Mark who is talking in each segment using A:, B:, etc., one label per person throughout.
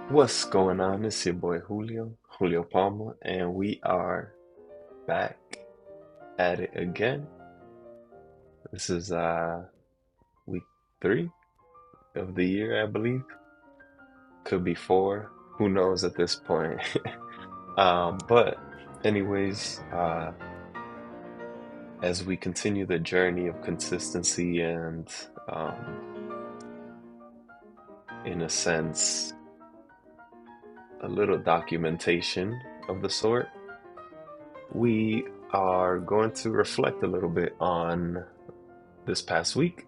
A: What's going on? It's your boy Julio Palma, and we are back at it again. This is week three of the year, I believe. Could be four. Who knows at this point? But anyways, as we continue the journey of consistency and in a sense, a little documentation of the sort, we are going to reflect a little bit on this past week.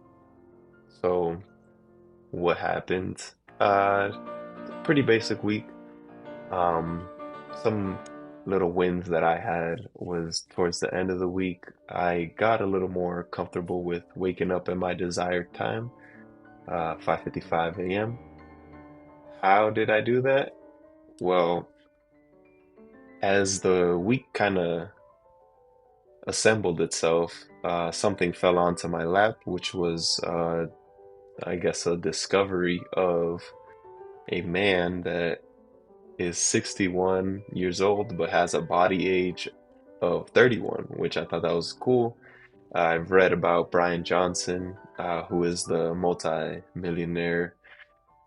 A: So, what happened? Uh, Pretty basic week. Um, some little wins that I had was towards the end of the week. I got a little more comfortable with waking up at my desired time, 5:55 a.m. How did I do that? Well, as the week kind of assembled itself, something fell onto my lap, which was, I guess, a discovery of a man that is 61 years old but has a body age of 31, which I thought that was cool. I've read about Brian Johnson, who is the multi-millionaire,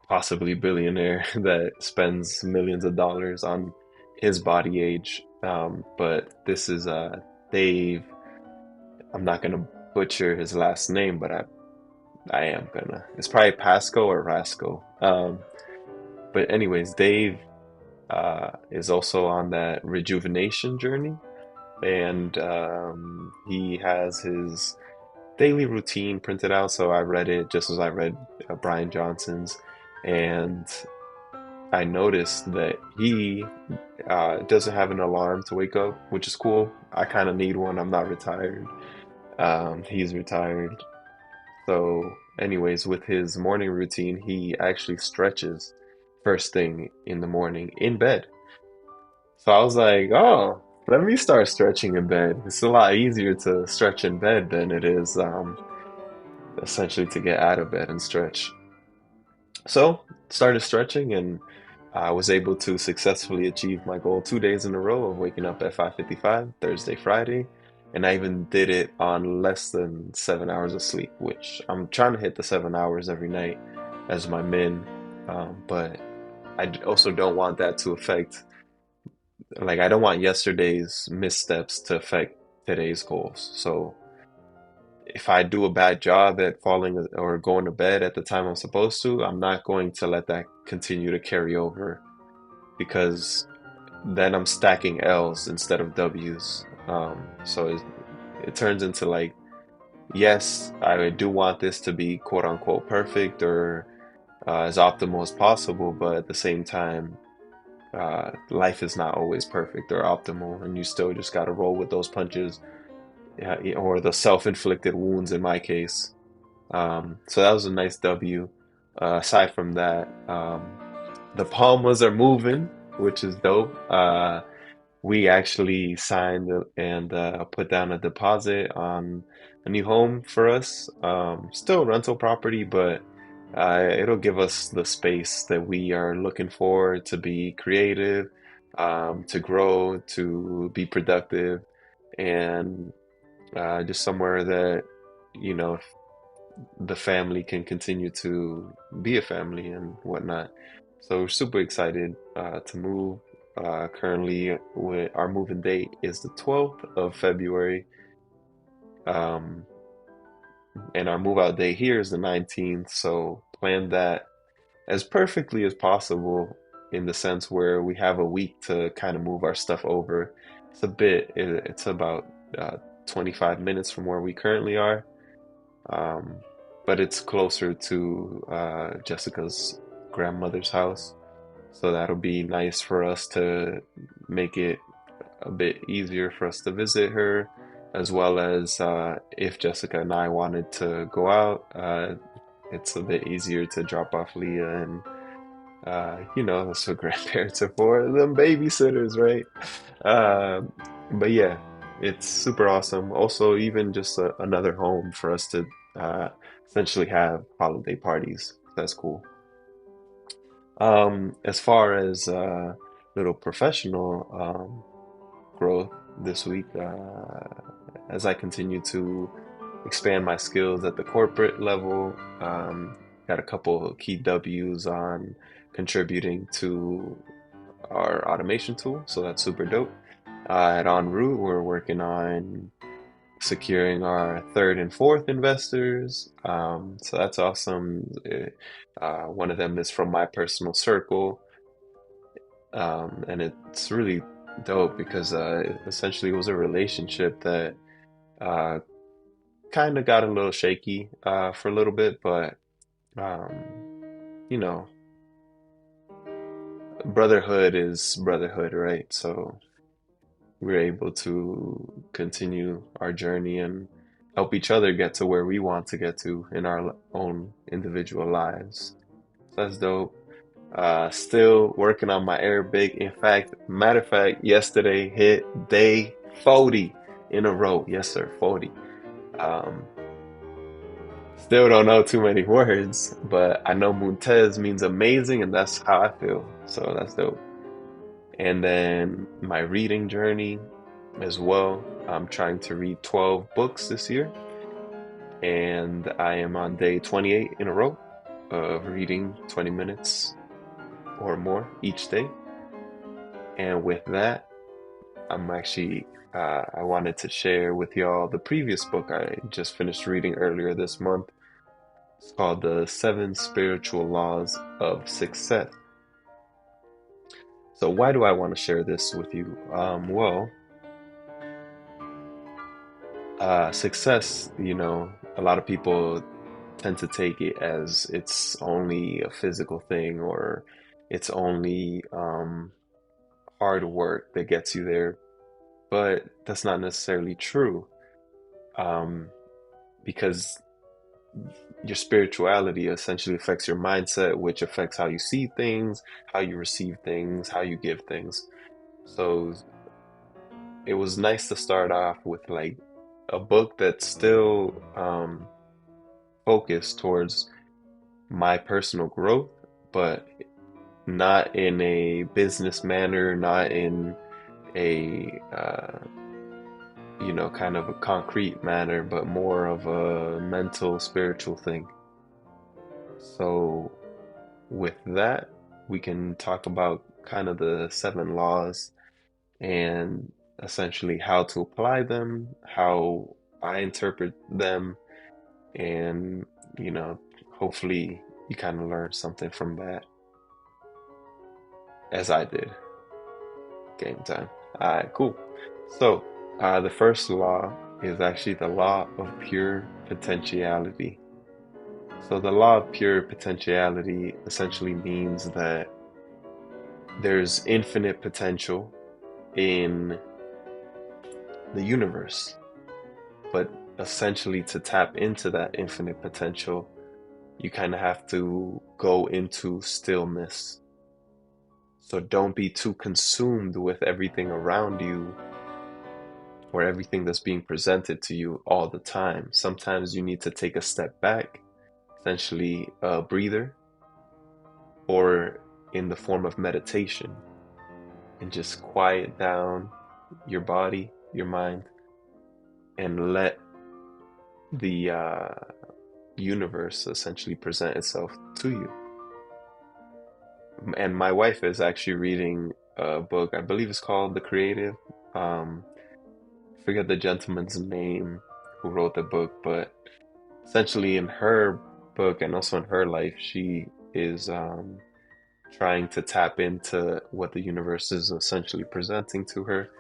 A: possibly billionaire, that spends millions of dollars on his body age. But this is Dave. I'm not gonna butcher his last name, but I am gonna. It's probably Pasco or Rasco. But anyways, Dave is also on that rejuvenation journey, and he has his daily routine printed out. So I read it just as I read Brian Johnson's, and I noticed that he doesn't have an alarm to wake up, which is cool. I kind of need one. I'm not retired. He's retired. So, anyways, with his morning routine, he actually stretches first thing in the morning in bed. So I was like, oh, let me start stretching in bed. It's a lot easier to stretch in bed than it is essentially to get out of bed and stretch. So started stretching and I was able to successfully achieve my goal 2 days in a row of waking up at 5:55, Thursday, Friday. And I even did it on less than 7 hours of sleep, which I'm trying to hit the 7 hours every night as my min. But also don't want that to affect, like, I don't want yesterday's missteps to affect today's goals. So if I do a bad job at falling or going to bed at the time I'm supposed to, I'm not going to let that continue to carry over because then I'm stacking L's instead of W's. So it turns into like, yes, I do want this to be quote unquote perfect or as optimal as possible, but at the same time, life is not always perfect or optimal, and you still just got to roll with those punches, yeah, or the self-inflicted wounds in my case. So that was a nice W. Aside from that, the Palmas are moving, which is dope. We actually signed and put down a deposit on a new home for us. Still rental property, but it'll give us the space that we are looking for to be creative, to grow, to be productive, and just somewhere that, you know, the family can continue to be a family and whatnot. So we're super excited to move. Currently, our moving date is the 12th of February, um, and our move out date here is the 19th. So plan that as perfectly as possible in the sense where we have a week to kind of move our stuff over. It's about 25 minutes from where we currently are. Um, but it's closer to Jessica's grandmother's house, so that'll be nice for us to make it a bit easier for us to visit her, as well as if Jessica and I wanted to go out, it's a bit easier to drop off Leah and that's what grandparents are for, them babysitters, right? Uh, but yeah, it's super awesome. Also, even just another home for us to uh, essentially have holiday parties. That's cool. As far as little professional growth this week, as I continue to expand my skills at the corporate level, got a couple key W's on contributing to our automation tool, so that's super dope. At En route, we're working on securing our third and fourth investors. So that's awesome. One of them is from my personal circle, and it's really dope because essentially it was a relationship that uh, kind of got a little shaky for a little bit, but you know, brotherhood is brotherhood, right? So we're able to continue our journey and help each other get to where we want to get to in our own individual lives. So that's dope. Still working on my Arabic. In fact, matter of fact, yesterday hit day 40 in a row. Yes, sir, 40. Um, Still don't know too many words, but I know Muntez means amazing, and that's how I feel. So that's dope. And then my reading journey as well. I'm trying to read 12 books this year, and I am on day 28 in a row of reading 20 minutes or more each day. And with that, I'm actually, I wanted to share with y'all the previous book I just finished reading earlier this month. It's called The Seven Spiritual Laws of Success. So, why do I want to share this with you? Success, a lot of people tend to take it as it's only a physical thing or it's only hard work that gets you there. But that's not necessarily true, um, because your spirituality essentially affects your mindset, which affects how you see things, how you receive things, how you give things. So it was nice to start off with like a book that's still focused towards my personal growth, but not in a business manner, not in a kind of a concrete manner, but more of a mental, spiritual thing. So with that, we can talk about kind of the seven laws and essentially how to apply them, how I interpret them, and you know, hopefully you kind of learn something from that as I did. Game time. All right, cool. So, the first law is actually the law of pure potentiality. So, the law of pure potentiality essentially means that there's infinite potential in the universe, but essentially to tap into that infinite potential, you kind of have to go into stillness. So, don't be too consumed with everything around you or everything that's being presented to you all the time. Sometimes you need to take a step back, essentially a breather, or in the form of meditation, and just quiet down your body, your mind, and let the universe essentially present itself to you. And my wife is actually reading a book, I believe it's called The Creative. I forget the gentleman's name who wrote the book, but essentially in her book and also in her life, she is trying to tap into what the universe is essentially presenting to her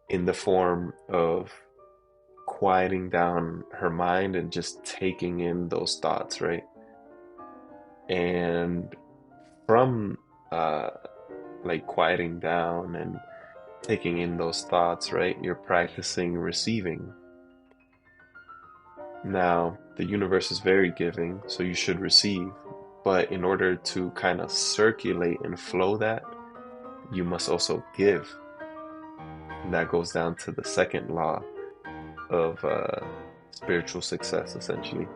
A: in the form of quieting down her mind and just taking in those thoughts, right? And from uh, like quieting down and taking in those thoughts, right, you're practicing receiving. Now, the universe is very giving, so you should receive. But in order to kind of circulate and flow that, you must also give. And that goes down to the second law of spiritual success, essentially.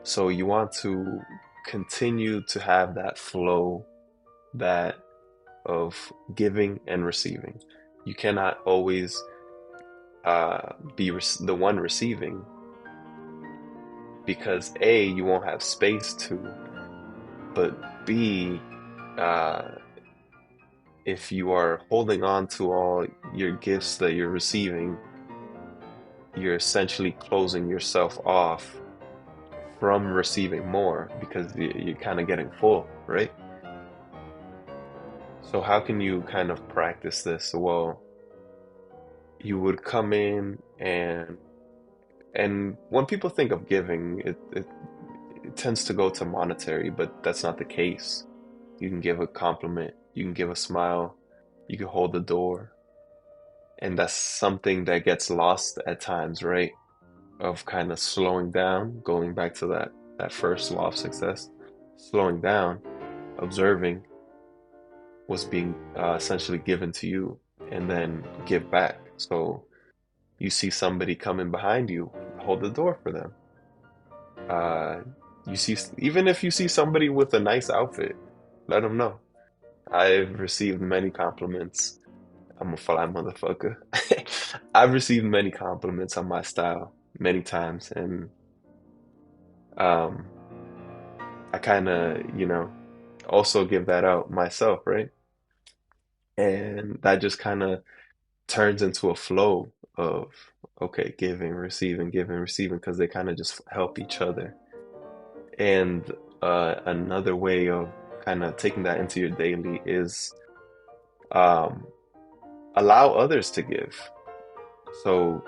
A: So you want to continue to have that flow, that of giving and receiving. You cannot always be the one receiving, because A, you won't have space to, but B, uh, if you are holding on to all your gifts that you're receiving, you're essentially closing yourself off from receiving more because you're kind of getting full, right? So how can you kind of practice this? Well, you would come in and when people think of giving, it tends to go to monetary, but that's not the case. You can give a compliment, you can give a smile, you can hold the door. And that's something that gets lost at times, right? Of kind of slowing down, going back to that first law of success, slowing down, observing what's being essentially given to you, and then give back. So you see somebody coming behind you, hold the door for them. Uh, you see, even if you see somebody with a nice outfit, let them know. I've received many compliments. I'm a fly motherfucker. I've received many compliments on my style many times, and um, I kind of, also give that out myself, right? And that just kind of turns into a flow of, okay, giving, receiving, because they kind of just help each other. And another way of kind of taking that into your daily is um, allow others to give. So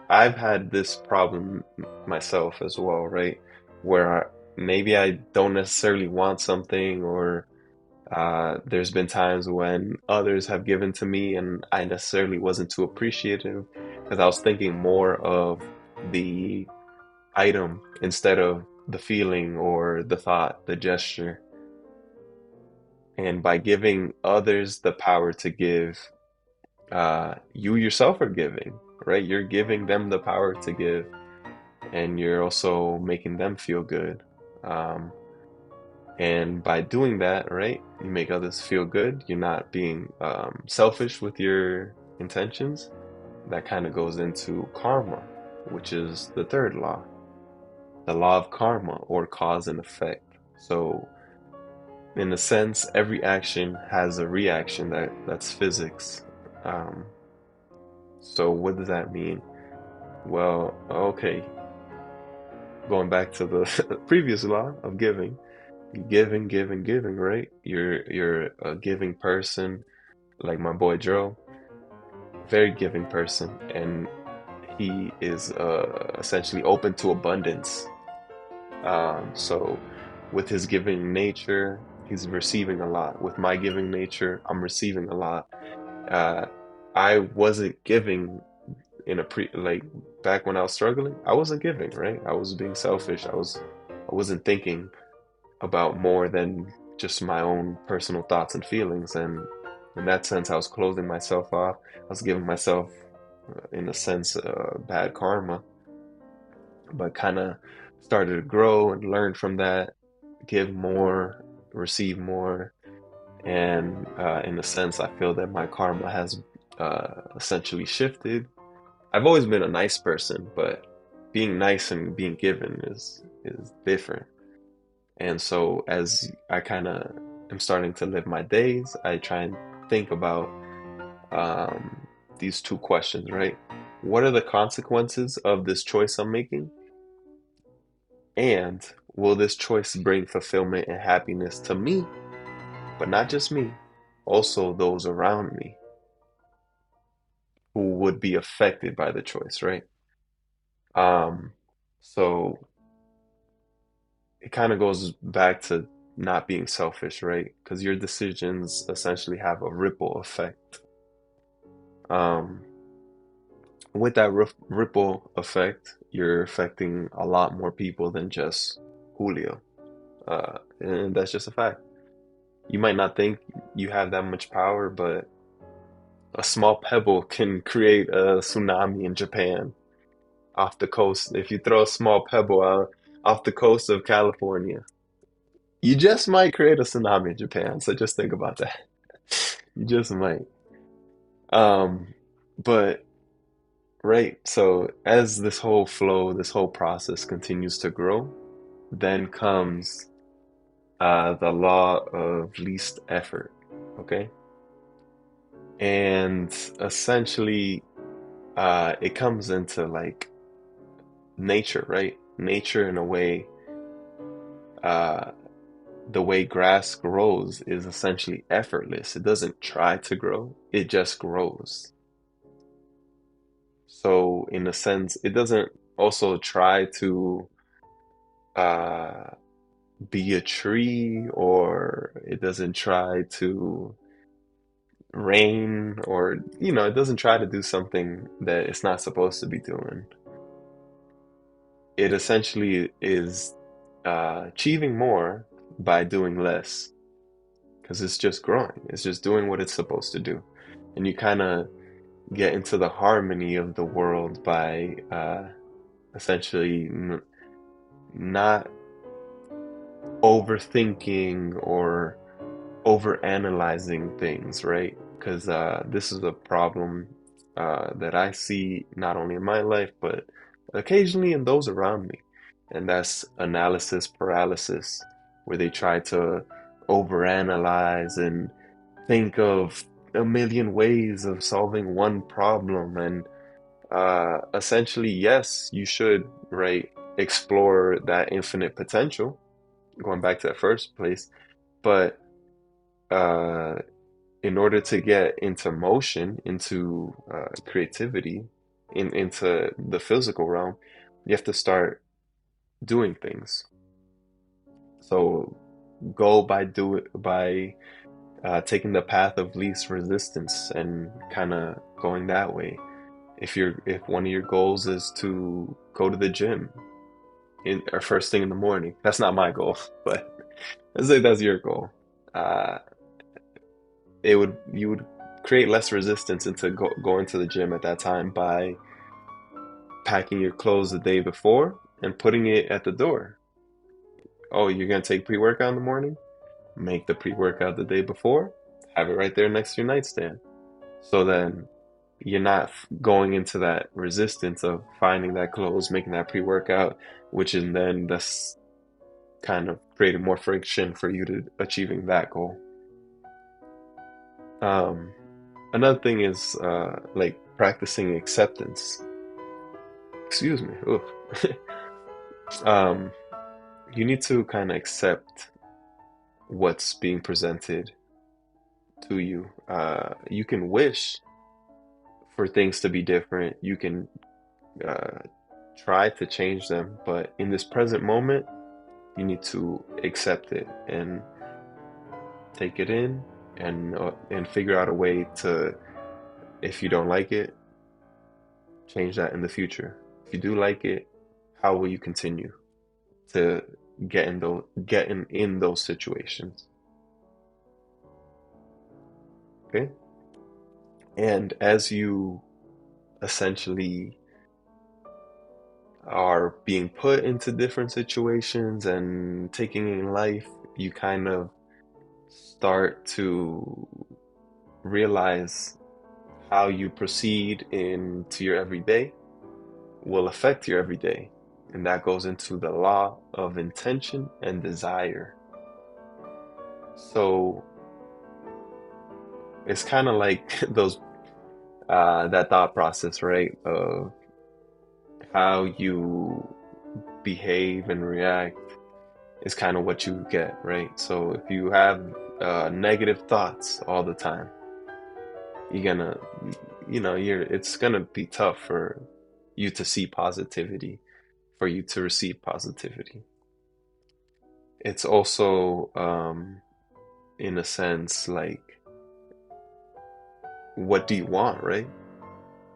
A: I've had this problem myself as well, right? Where maybe I don't necessarily want something, or there's been times when others have given to me and I necessarily wasn't too appreciative because I was thinking more of the item instead of the feeling or the thought, the gesture. And by giving others the power to give, you yourself are giving, right? You're giving them the power to give, and you're also making them feel good. Um, and by doing that, right, you make others feel good. You're not being selfish with your intentions. That kind of goes into karma, which is the third law, the law of karma, or cause and effect. So, in a sense, every action has a reaction that's physics. Um, so, what does that mean? Well, okay, going back to the previous law of giving, giving, right? You're a giving person, like my boy Joe, very giving person, and he is essentially open to abundance. So with his giving nature, he's receiving a lot. With my giving nature, I'm receiving a lot. Uh, I wasn't giving in a like back when I was struggling. I wasn't giving, right? I was being selfish. I wasn't thinking about more than just my own personal thoughts and feelings. And in that sense, I was closing myself off. I was giving myself, in a sense, bad karma, but kind of started to grow and learn from that, give more, receive more. And in a sense, I feel that my karma has essentially shifted. I've always been a nice person, but being nice and being given is different. And so as I kind of am starting to live my days, I try and think about um, these two questions, right? What are the consequences of this choice I'm making? And will this choice bring fulfillment and happiness to me, but not just me, also those around me who would be affected by the choice, right? Um, so it kind of goes back to not being selfish, right? Because your decisions essentially have a ripple effect. Um, with that ripple effect, you're affecting a lot more people than just Julio. And that's just a fact. You might not think you have that much power, but a small pebble can create a tsunami in Japan off the coast. If you throw a small pebble out off the coast of California, You just might create a tsunami in Japan, so just think about that. You just might. Um, but right, so as this whole flow, this whole process continues to grow, then comes the law of least effort. Okay? And essentially, it comes into like nature, right? Nature, in a way, uh, the way grass grows is essentially effortless. It doesn't try to grow, it just grows. So, in a sense, it doesn't also try to uh, be a tree, or it doesn't try to rain, or, it doesn't try to do something that it's not supposed to be doing. It essentially is achieving more by doing less because it's just growing. It's just doing what it's supposed to do. And you kind of get into the harmony of the world by essentially not overthinking or overanalyzing things, right? Because this is a problem that I see not only in my life, but occasionally in those around me. And that's analysis paralysis, where they try to overanalyze and think of a million ways of solving one problem. And essentially, yes, you should, right, explore that infinite potential, going back to that first place. But uh, in order to get into motion, into creativity, into the physical realm, you have to start doing things. So go by taking the path of least resistance and kind of going that way. If one of your goals is to go to the gym in or first thing in the morning, that's not my goal, but let's say that's your goal. Uh, it would you would create less resistance into going to the gym at that time by packing your clothes the day before and putting it at the door. Oh, you're gonna take pre-workout in the morning? Make the pre-workout the day before, have it right there next to your nightstand. So then you're not going into that resistance of finding that clothes, making that pre-workout, which is then that's kind of creating more friction for you to achieving that goal. Um, Another thing is like practicing acceptance. Excuse me. Oof. Um, you need to kind of accept what's being presented to you. You can wish for things to be different. You can uh, try to change them, but in this present moment, you need to accept it and take it in and figure out a way to, if you don't like it, change that in the future. If you do like it, how will you continue to get in those situations? Okay? And as you essentially are being put into different situations and taking in life, you kind of start to realize how you proceed into your everyday will affect your everyday. And that goes into the law of intention and desire. So it's kind of like those that thought process, right? Of how you behave and react is kind of what you get, right? So if you have negative thoughts all the time, you're gonna, it's gonna be tough for you to see positivity, for you to receive positivity. It's also, in a sense, like, what do you want, right?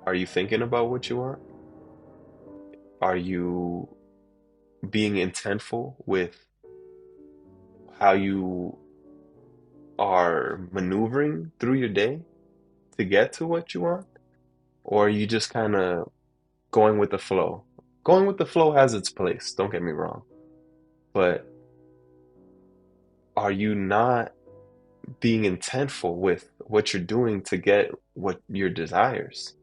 A: Are you thinking about what you want? Are you being intentful with how you are maneuvering through your day to get to what you want? Or are you just kind of going with the flow? Going with the flow has its place, don't get me wrong. But are you not being intentful with what you're doing to get what your desires?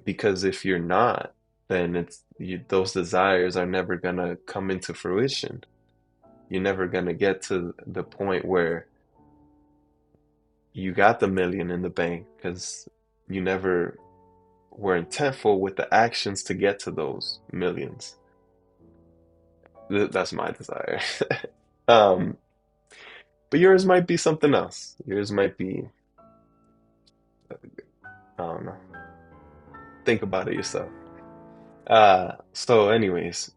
A: Because if you're not, then those desires are never gonna come into fruition. You're never gonna get to the point where you got the million in the bank because you never were intentful with the actions to get to those millions. That's my desire. Um, but yours might be something else. Yours might be, I don't know. Think about it yourself. So anyways,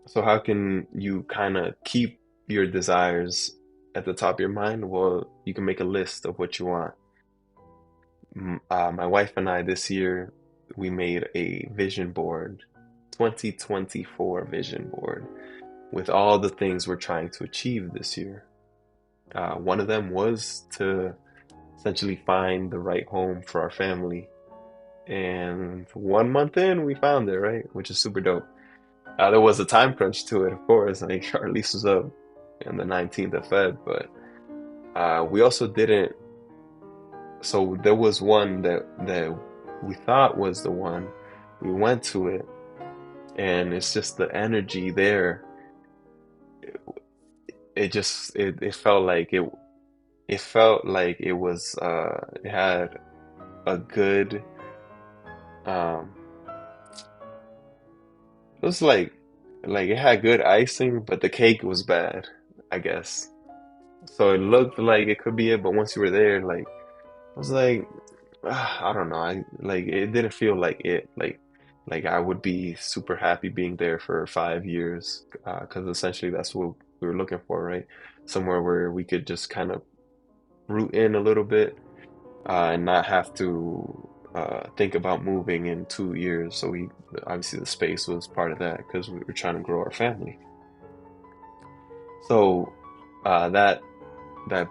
A: so how can you kind of keep your desires at the top of your mind? Well, you can make a list of what you want. My wife and I this year, we made a vision board, 2024 vision board, with all the things we're trying to achieve this year. One of them was to essentially find the right home for our family. And 1 month in, we found it, right? Which is super dope. There was a time crunch to it, of course. Like our lease was up on the 19th of Feb, but we also didn't. So there was one that we thought was the one. We went to it, and it's just the energy there. It felt like it felt like it was it had a good um it was like it had good icing, but the cake was bad, I guess. So it looked like it could be it, but once you were there, like I was like, I don't know. I like it didn't feel like it. Like I would be super happy being there for 5 years, because essentially that's what we were looking for, right? Somewhere where we could just kind of root in a little bit, and not have to think about moving in 2 years. So we obviously the space was part of that because we were trying to grow our family. So that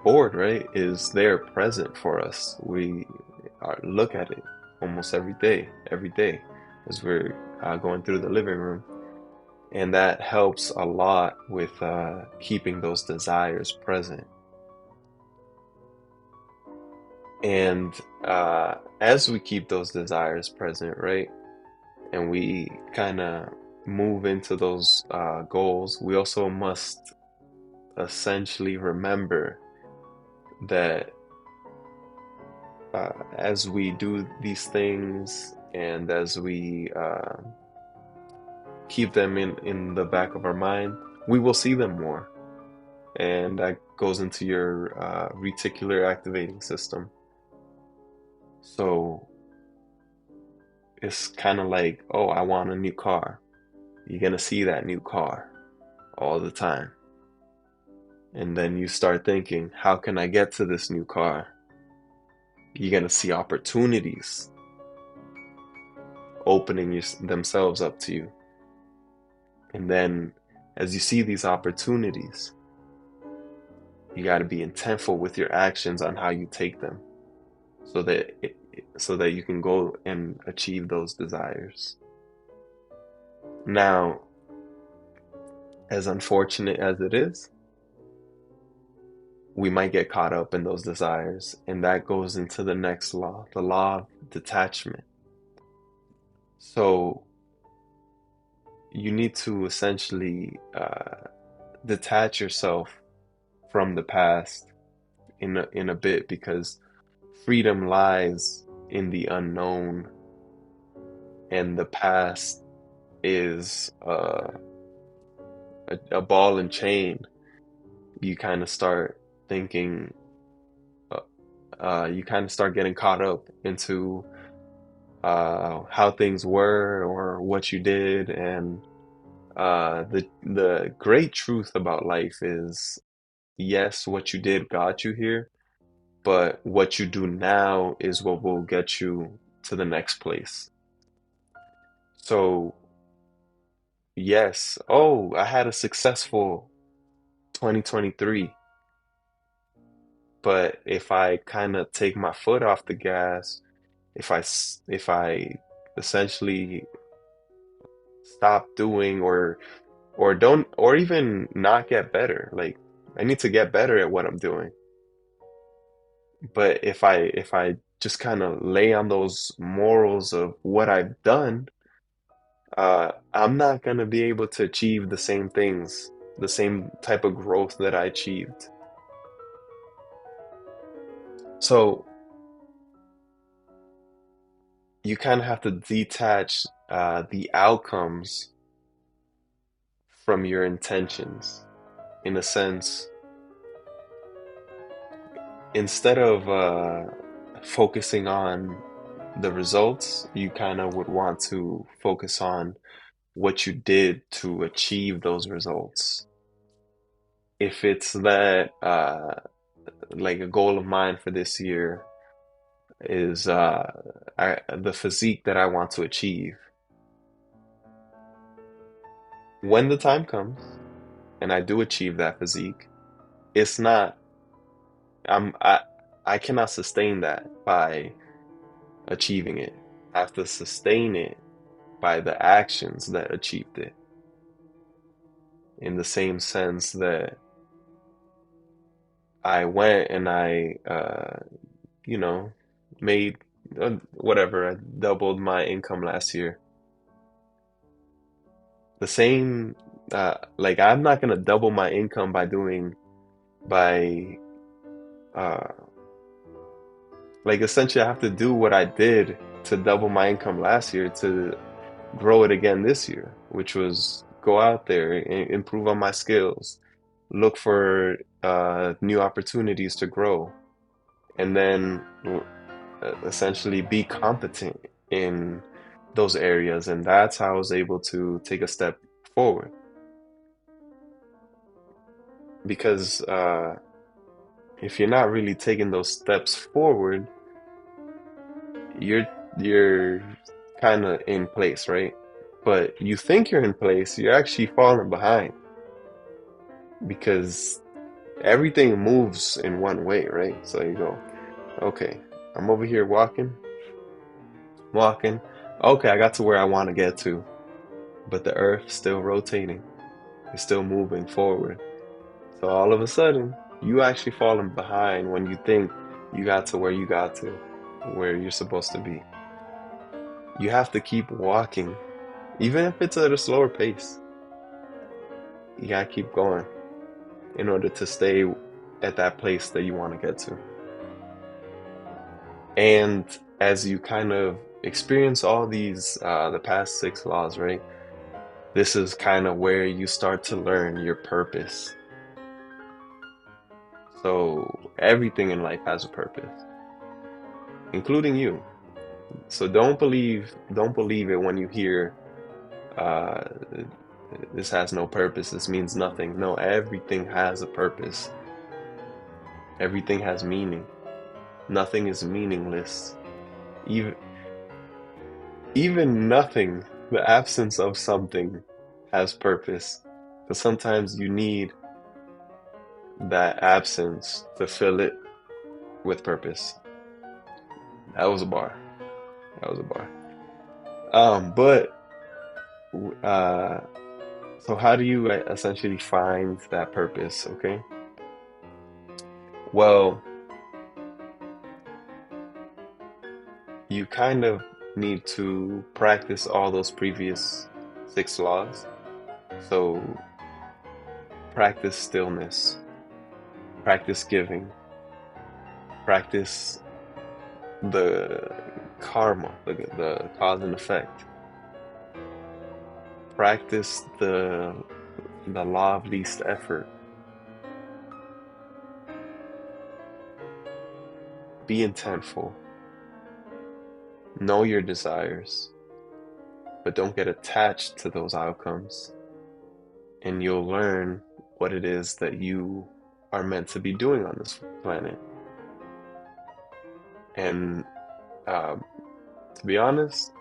A: board, right, is there present for us. We look at it almost every day as we're going through the living room. And that helps a lot with keeping those desires present. And as we keep those desires present, right, and we kind of move into those goals, we also must essentially remember that as we do these things and as we keep them in the back of our mind, we will see them more. And that goes into your reticular activating system. So it's kind of like, oh, I want a new car. You're going to see that new car all the time. And then you start thinking, how can I get to this new car? You're going to see opportunities opening themselves up to you. And then as you see these opportunities, you got to be intentful with your actions on how you take them so that you can go and achieve those desires. Now, as unfortunate as it is, we might get caught up in those desires, and that goes into the next law, the law of detachment. So you need to essentially detach yourself from the past in a bit, because freedom lies in the unknown, and the past is a ball and chain. You kind of start thinking, you kind of start getting caught up into how things were or what you did, and the great truth about life is, yes, what you did got you here, but what you do now is what will get you to the next place. So, yes, oh, I had a successful 2023, but if I kind of take my foot off the gas, if I essentially stop doing or don't or even not get better, like I need to get better at what I'm doing. But if I just kind of lay on those morals of what I've done, I'm not gonna be able to achieve the same things, the same type of growth that I achieved. So you kind of have to detach the outcomes from your intentions. In a sense, instead of focusing on the results, you kind of would want to focus on what you did to achieve those results. If it's that, like a goal of mine for this year is the physique that I want to achieve. When the time comes and I do achieve that physique, it's not, I'm, I cannot sustain that by achieving it. I have to sustain it by the actions that achieved it. In the same sense that I went and you know, made whatever, I doubled my income last year. The same, like I'm not gonna double my income by, uh, like essentially I have to do what I did to double my income last year to grow it again this year, which was go out there and improve on my skills, look for new opportunities to grow, and then essentially be competent in those areas. And that's how I was able to take a step forward. Because if you're not really taking those steps forward, you're you're kind of in place, right? But you think you're in place, you're actually falling behind because everything moves in one way, right? So you go, okay, I'm over here walking. Okay, I got to where I want to get to, but the earth's still rotating. It's still moving forward. So all of a sudden, you actually falling behind when you think you got to where you got to, where you're supposed to be. You have to keep walking, even if it's at a slower pace. You gotta keep going in order to stay at that place that you want to get to. And as you kind of experience all these, the past six laws, right? This is kind of where you start to learn your purpose. So everything in life has a purpose, including you. So don't believe it when you hear, uh, this has no purpose, this means nothing. No, everything has a purpose. Everything has meaning. Nothing is meaningless. Even even nothing, the absence of something has purpose. But sometimes you need that absence to fill it with purpose. That was a bar. That was a bar. But uh, so how do you essentially find that purpose? Okay. Well, you kind of need to practice all those previous six laws. So practice stillness, practice giving, practice the karma, the cause and effect. Practice the law of least effort. Be intentful. Know your desires, but don't get attached to those outcomes. And you'll learn what it is that you are meant to be doing on this planet. And um, to be honest,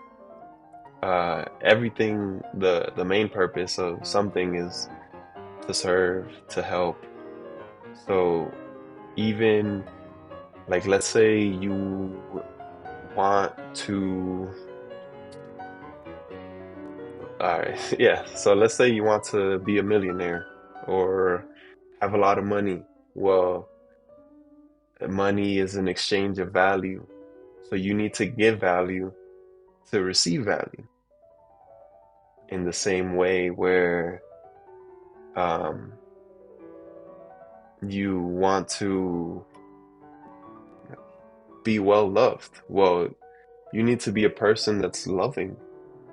A: everything, the main purpose of something is to serve, to help. So even like let's say you want to, all right, yeah. So let's say you want to be a millionaire or have a lot of money. Well, money is an exchange of value. So you need to give value to receive value in the same way where um, you want to be well loved. Well, you need to be a person that's loving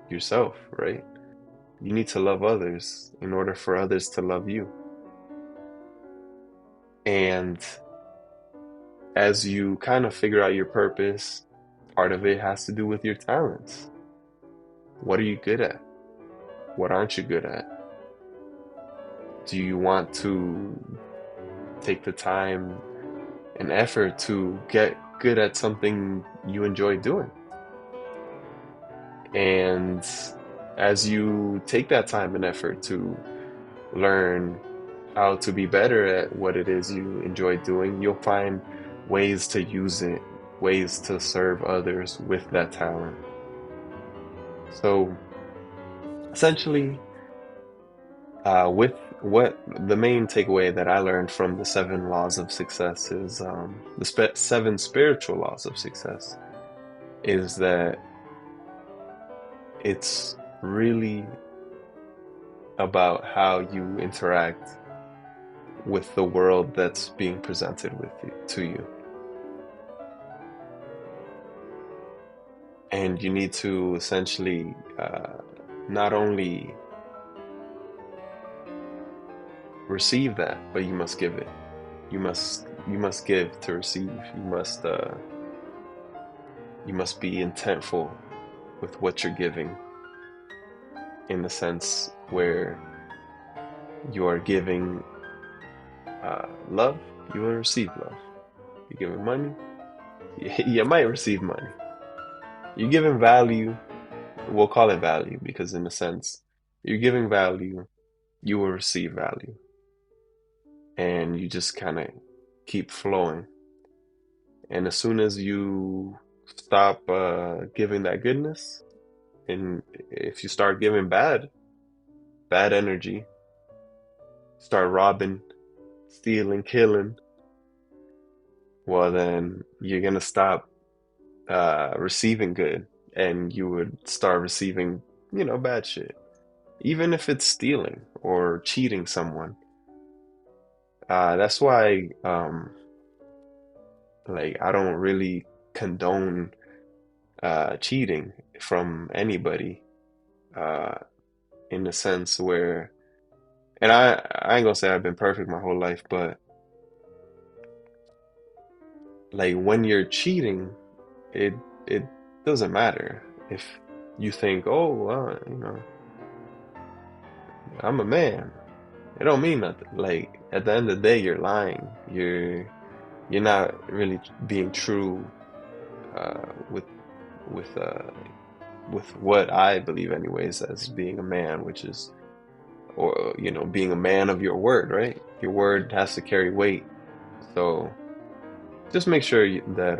A: yourself, right? You need to love others in order for others to love you. And as you kind of figure out your purpose, part of it has to do with your talents. What are you good at? What aren't you good at? Do you want to take the time and effort to get good at something you enjoy doing? And as you take that time and effort to learn how to be better at what it is you enjoy doing, you'll find ways to use it, ways to serve others with that talent. So essentially, with what the main takeaway that I learned from the seven laws of success is the seven spiritual laws of success is that it's really about how you interact with the world that's being presented to you. And you need to essentially not only receive that, but you must give it. You must give to receive. You must be intentful with what you're giving, in the sense where you are giving love, you will receive love. You're giving money, you might receive money. You're giving value, we'll call it value because in a sense, you're giving value, you will receive value. And you just kind of keep flowing. And as soon as you stop giving that goodness, and if you start giving bad energy, start robbing, stealing, killing, well, then you're gonna stop receiving good, and you would start receiving, bad shit. Even if it's stealing or cheating someone. That's why, like, I don't really condone cheating from anybody, uh, in the sense where, and I ain't gonna say I've been perfect my whole life, but like when you're cheating, it doesn't matter if you think, oh, I'm a man. It don't mean nothing. Like at the end of the day, you're lying. You're not really being true with with uh, with what I believe, anyways, as being a man, which is, or being a man of your word, right? Your word has to carry weight. So just make sure that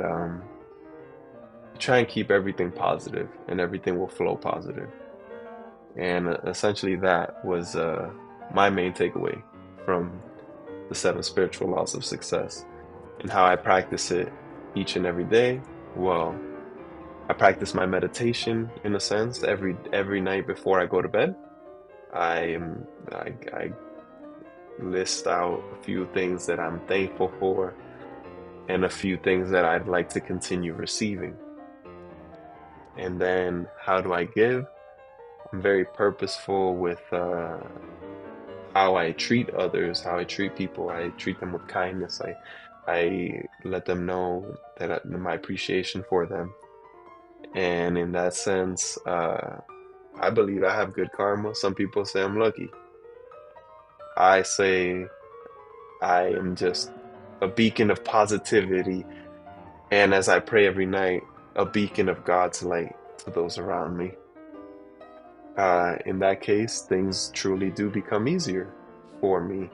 A: you try and keep everything positive, and everything will flow positive. And essentially, that was my main takeaway from the seven spiritual laws of success, and how I practice it each and every day. Well, I practice my meditation in a sense every night before I go to bed. I list out a few things that I'm thankful for, and a few things that I'd like to continue receiving. And then how do I give? I'm very purposeful with how I treat others, how I treat people. I treat them with kindness. I let them know that my appreciation for them. And in that sense, I believe I have good karma. Some people say I'm lucky. I say I am just a beacon of positivity, and as I pray every night, a beacon of God's light to those around me. In that case, things truly do become easier for me.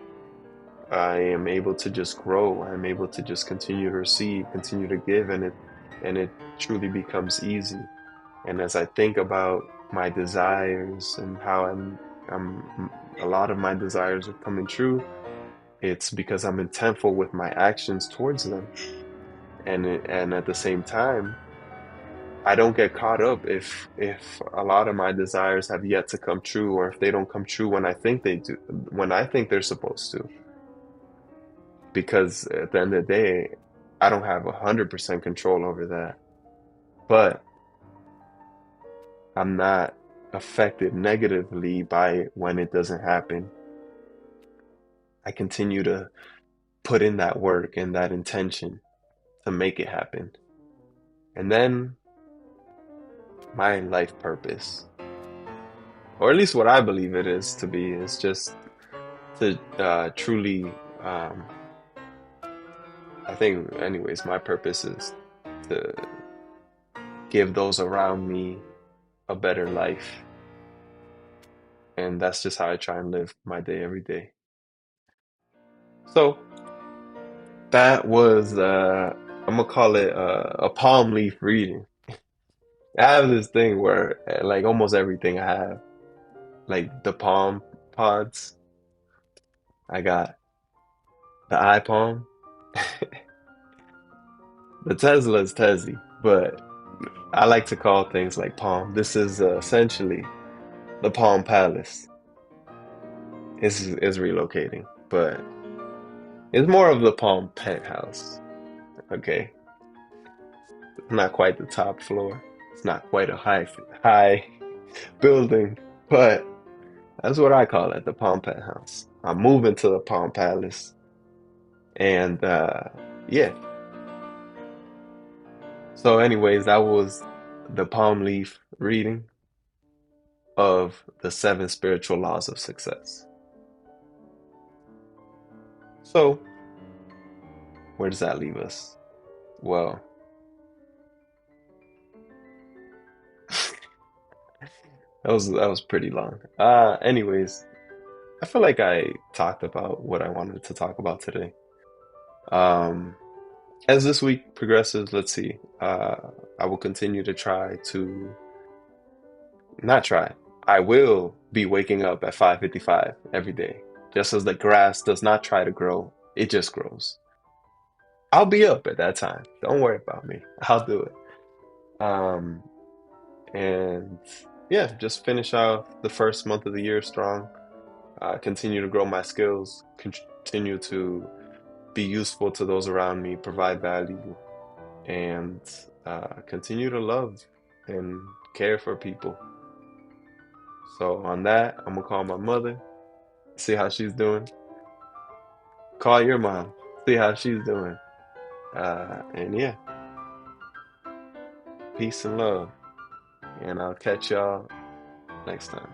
A: I am able to just grow. I'm able to just continue to receive, continue to give, and it truly becomes easy. And as I think about my desires and how I'm a lot of my desires are coming true, It's because I'm intentful with my actions towards them. And at the same time, I don't get caught up if a lot of my desires have yet to come true, or if they don't come true when I think they do, when I think they're supposed to. Because at the end of the day, I don't have 100% control over that. But I'm not affected negatively by it when it doesn't happen. I continue to put in that work and that intention to make it happen. And then my life purpose, or at least what I believe it is to be, is just to truly, I think, anyways, my purpose is to give those around me a better life. And that's just how I try and live my day every day. So that was, I'm gonna call it a palm leaf reading. I have this thing where, like, almost everything I have, like the palm pods, I got the eye palm. The Tesla is Tessie, but I like to call things like palm. This is essentially the Palm Palace. Is relocating, but it's more of the Palm Penthouse. Okay, not quite the top floor. It's not quite a high building, but that's what I call it, the Palm Penthouse. I'm moving to the Palm Palace, and yeah. So, anyways, that was the palm leaf reading of the seven spiritual laws of success. So, where does that leave us? Well, that was pretty long. Anyways, I feel like I talked about what I wanted to talk about today. Um, as this week progresses, let's see. I will continue to try to not try. I will be waking up at 5:55 every day. Just as the grass does not try to grow, it just grows. I'll be up at that time. Don't worry about me. I'll do it. Um, and yeah, just finish out the first month of the year strong. Continue to grow my skills. Continue to be useful to those around me. Provide value, and continue to love and care for people. So on that, I'm gonna call my mother, see how she's doing. Call your mom, see how she's doing. And yeah, peace and love. And I'll catch y'all next time.